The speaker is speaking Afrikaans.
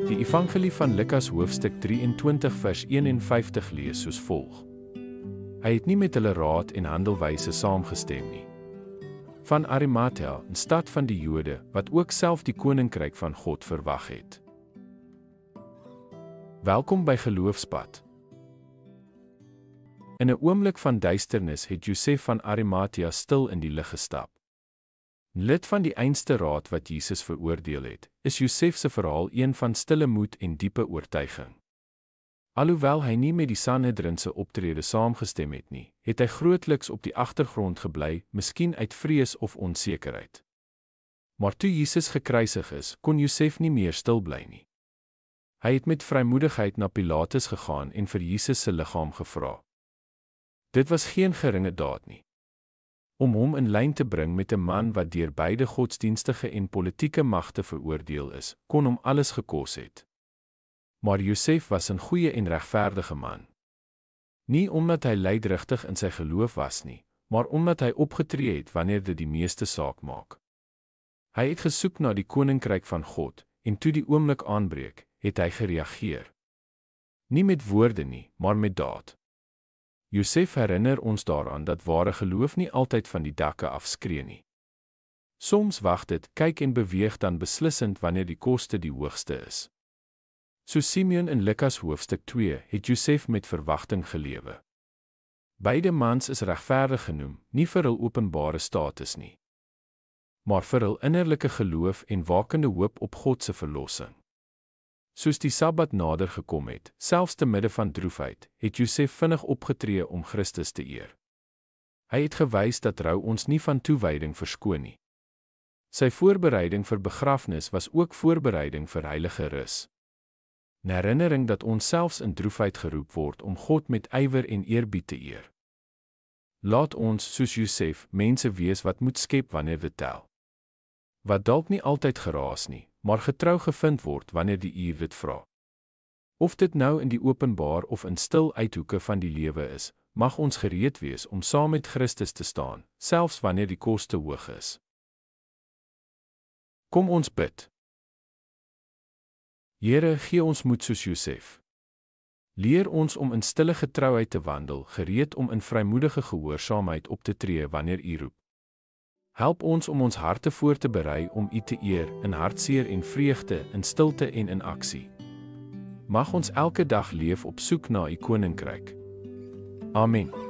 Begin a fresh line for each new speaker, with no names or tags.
Die Evangelie van Lukas hoofstuk 23 vers 51 lees soos volg. Hy het nie met hulle raad en handelwyse saamgestem nie. Van Arimathea, 'n stad van die Jode, wat ook self die koninkryk van God verwag het. Welkom by Geloofspad. In 'n oomblik van duisternis het Josef van Arimathea stil in die lig gestap. Lid van die einste raad wat Jesus veroordeel het, is Josef se verhaal een van stille moed en diepe oortuiging. Alhoewel hy nie met die Sanhedrin se optrede saamgestem het nie, het hy grootliks op die agtergrond gebly, miskien uit vrees of onsekerheid. Maar toe Jesus gekruisig is, kon Josef nie meer stil bly nie. Hy het met vrymoedigheid na Pilatus gegaan en vir Jesus se liggaam gevra. Dit was geen geringe daad nie. Om hom in lyn te bring met 'n man wat deur beide godsdienstige en politieke magte veroordeel is, kon hom alles gekos het. Maar Josef was 'n goeie en regverdige man. Nie omdat hy lydrigtig in sy geloof was nie, maar omdat hy opgetree het wanneer dit die meeste saak maak. Hy het gesoek na die koninkryk van God, en toe die oomblik aanbreek, het hy gereageer. Nie met woorde nie, maar met daad. Josef herinner ons daaraan dat ware geloof nie altyd van die dakke afskree nie. Soms wag dit, kyk en beweeg dan beslissend wanneer die koste die hoogste is. So Simeon in Lukas hoofstuk 2 het Josef met verwagting gelewe. Beide mans is regverdig genoem, nie vir hul openbare status nie, maar vir hul innerlike geloof en wakende hoop op God se verlossing. Soos die Sabbat nader gekom het, selfs te midde van droefheid, het Josef vinnig opgetree om Christus te eer. Hy het gewys dat rou ons nie van toewyding verskoon nie. Sy voorbereiding vir begrafnis was ook voorbereiding vir heilige rus. 'n Herinnering dat ons selfs in droefheid geroep word om God met ywer en eerbied te eer. Laat ons, soos Josef, mense wees wat moet skep wanneer dit tel. Wat dalk nie altyd geraas nie, maar getrou gevind word wanneer die uur dit vra. Of dit nou in die openbaar of in stil uithoeke van die lewe is, mag ons gereed wees om saam met Christus te staan, selfs wanneer die koste hoog is. Kom ons bid. Here, gee ons moed soos Josef. Leer ons om in stille getrouheid te wandel, gereed om in vrymoedige gehoorsaamheid op te tree wanneer U roep. Help ons om ons harte voor te berei om U te eer, in hartseer en vreugde, in stilte en in aksie. Mag ons elke dag leef op soek na U koninkryk. Amen.